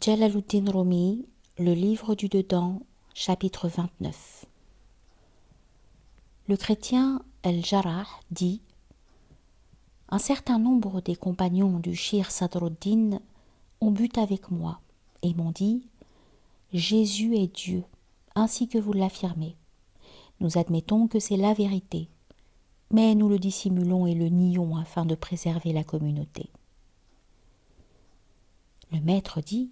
Jalaluddin Rumi, le livre du dedans, chapitre 29. Le chrétien El-Jarrah dit: un certain nombre des compagnons du Shir Sadruddin ont bu avec moi et m'ont dit: Jésus est Dieu, ainsi que vous l'affirmez. Nous admettons que c'est la vérité, mais nous le dissimulons et le nions afin de préserver la communauté. Le maître dit: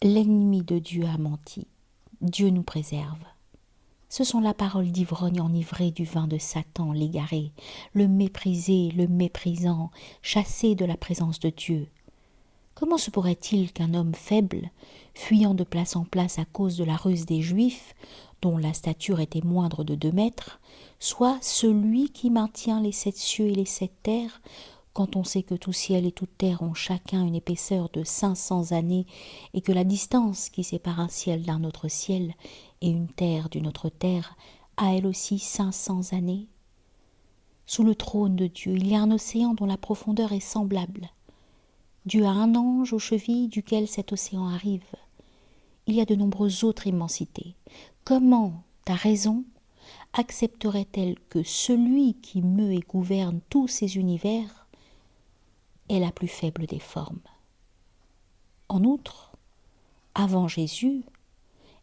l'ennemi de Dieu a menti, Dieu nous préserve. Ce sont la parole d'ivrogne enivré du vin de Satan, l'égaré, le méprisé, le méprisant, chassé de la présence de Dieu. Comment se pourrait-il qu'un homme faible, fuyant de place en place à cause de la ruse des Juifs, dont la stature était moindre de 2 mètres, soit celui qui maintient les 7 cieux et les 7 terres, quand on sait que tout ciel et toute terre ont chacun une épaisseur de 500 années et que la distance qui sépare un ciel d'un autre ciel et une terre d'une autre terre a elle aussi 500 années? Sous le trône de Dieu, il y a un océan dont la profondeur est semblable. Dieu a un ange aux chevilles duquel cet océan arrive. Il y a de nombreuses autres immensités. Comment ta raison accepterait-elle que celui qui meut et gouverne tous ces univers est la plus faible des formes? En outre, avant Jésus,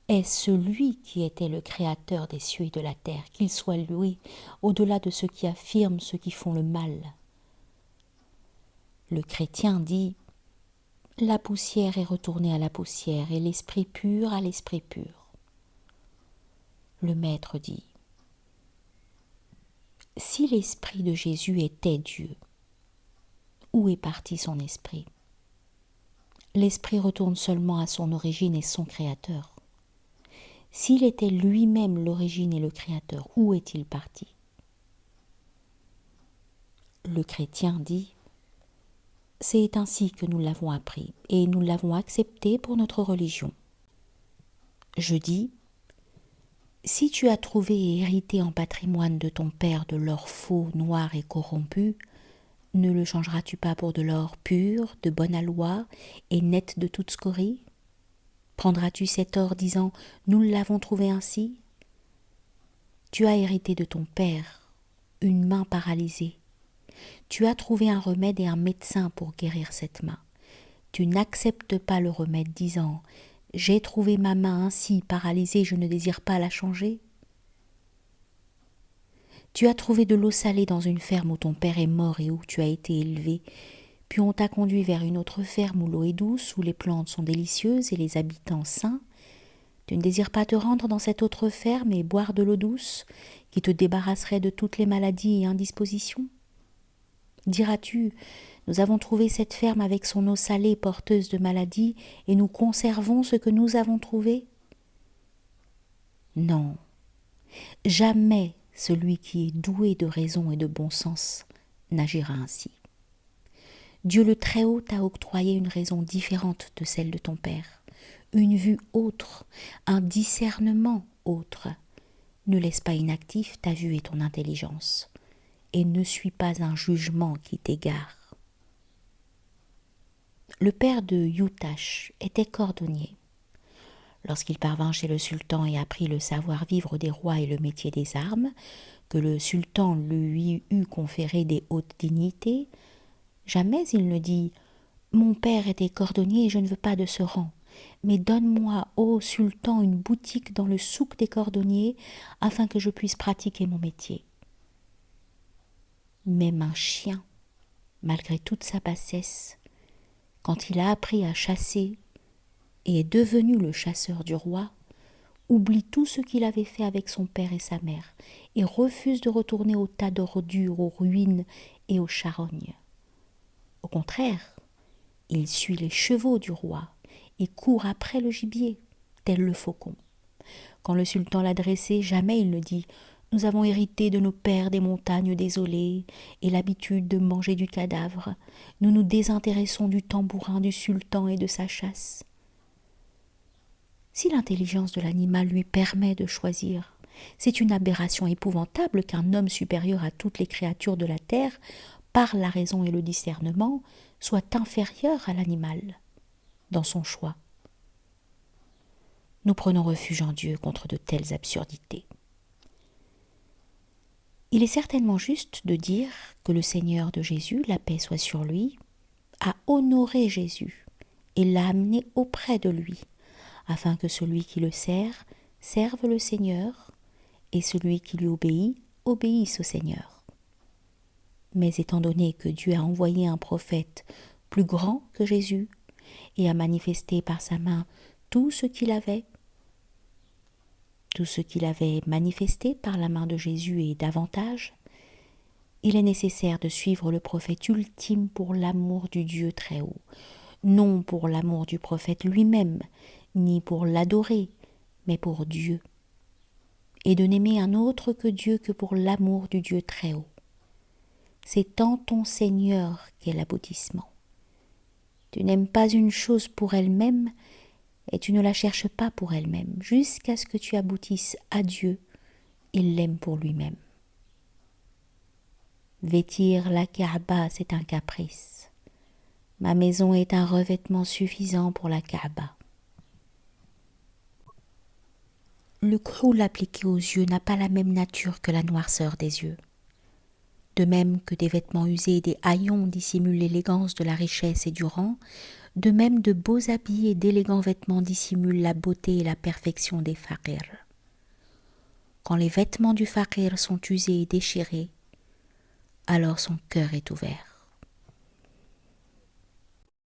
est celui qui était le créateur des cieux et de la terre, qu'il soit loué au-delà de ceux qui affirment ceux qui font le mal. Le chrétien dit: la poussière est retournée à la poussière et l'esprit pur à l'esprit pur. Le maître dit: si l'esprit de Jésus était Dieu, où est parti son esprit? L'esprit retourne seulement à son origine et son créateur. S'il était lui-même l'origine et le créateur, où est-il parti? Le chrétien dit: c'est ainsi que nous l'avons appris et nous l'avons accepté pour notre religion. Je dis: si tu as trouvé et hérité en patrimoine de ton père de l'or faux, noir et corrompu, ne le changeras-tu pas pour de l'or pur, de bonne aloi et net de toute scorie? Prendras-tu cet or disant: nous l'avons trouvé ainsi? Tu as hérité de ton père une main paralysée. Tu as trouvé un remède et un médecin pour guérir cette main. Tu n'acceptes pas le remède disant: j'ai trouvé ma main ainsi paralysée, je ne désire pas la changer. Tu as trouvé de l'eau salée dans une ferme où ton père est mort et où tu as été élevé, puis on t'a conduit vers une autre ferme où l'eau est douce, où les plantes sont délicieuses et les habitants sains. Tu ne désires pas te rendre dans cette autre ferme et boire de l'eau douce, qui te débarrasserait de toutes les maladies et indispositions? Diras-tu: nous avons trouvé cette ferme avec son eau salée porteuse de maladies, et nous conservons ce que nous avons trouvé? Non, jamais celui qui est doué de raison et de bon sens n'agira ainsi. Dieu le Très-Haut t'a octroyé une raison différente de celle de ton père, une vue autre, un discernement autre. Ne laisse pas inactif ta vue et ton intelligence, et ne suis pas un jugement qui t'égare. Le père de Yutash était cordonnier. Lorsqu'il parvint chez le sultan et apprit le savoir-vivre des rois et le métier des armes, que le sultan lui eut conféré des hautes dignités, jamais il ne dit: mon père était cordonnier et je ne veux pas de ce rang, mais donne-moi, ô sultan, une boutique dans le souk des cordonniers, afin que je puisse pratiquer mon métier. Même un chien, malgré toute sa bassesse, quand il a appris à chasser et est devenu le chasseur du roi, oublie tout ce qu'il avait fait avec son père et sa mère, et refuse de retourner au tas d'ordures, aux ruines et aux charognes. Au contraire, il suit les chevaux du roi et court après le gibier, tel le faucon. Quand le sultan l'a dressé, jamais il ne dit: nous avons hérité de nos pères des montagnes désolées et l'habitude de manger du cadavre. Nous nous désintéressons du tambourin du sultan et de sa chasse. Si l'intelligence de l'animal lui permet de choisir, c'est une aberration épouvantable qu'un homme supérieur à toutes les créatures de la terre, par la raison et le discernement, soit inférieur à l'animal. dans son choix. Nous prenons refuge en Dieu contre de telles absurdités. Il est certainement juste de dire que le Seigneur de Jésus, la paix soit sur lui, a honoré Jésus et l'a amené auprès de lui, afin que celui qui le sert serve le Seigneur et celui qui lui obéit obéisse au Seigneur. Mais étant donné que Dieu a envoyé un prophète plus grand que Jésus et a manifesté par sa main tout ce qu'il avait manifesté par la main de Jésus et davantage, il est nécessaire de suivre le prophète ultime pour l'amour du Dieu très haut, non pour l'amour du prophète lui-même, ni pour l'adorer, mais pour Dieu, et de n'aimer un autre que Dieu que pour l'amour du Dieu très haut. C'est en ton Seigneur qu'est l'aboutissement. Tu n'aimes pas une chose pour elle-même, et tu ne la cherches pas pour elle-même, jusqu'à ce que tu aboutisses à Dieu, il l'aime pour lui-même. Vêtir la Kaaba, c'est un caprice. Ma maison est un revêtement suffisant pour la Kaaba. Le khoul appliqué aux yeux n'a pas la même nature que la noirceur des yeux. De même que des vêtements usés et des haillons dissimulent l'élégance de la richesse et du rang, de même de beaux habits et d'élégants vêtements dissimulent la beauté et la perfection des faqirs. Quand les vêtements du faqir sont usés et déchirés, alors son cœur est ouvert.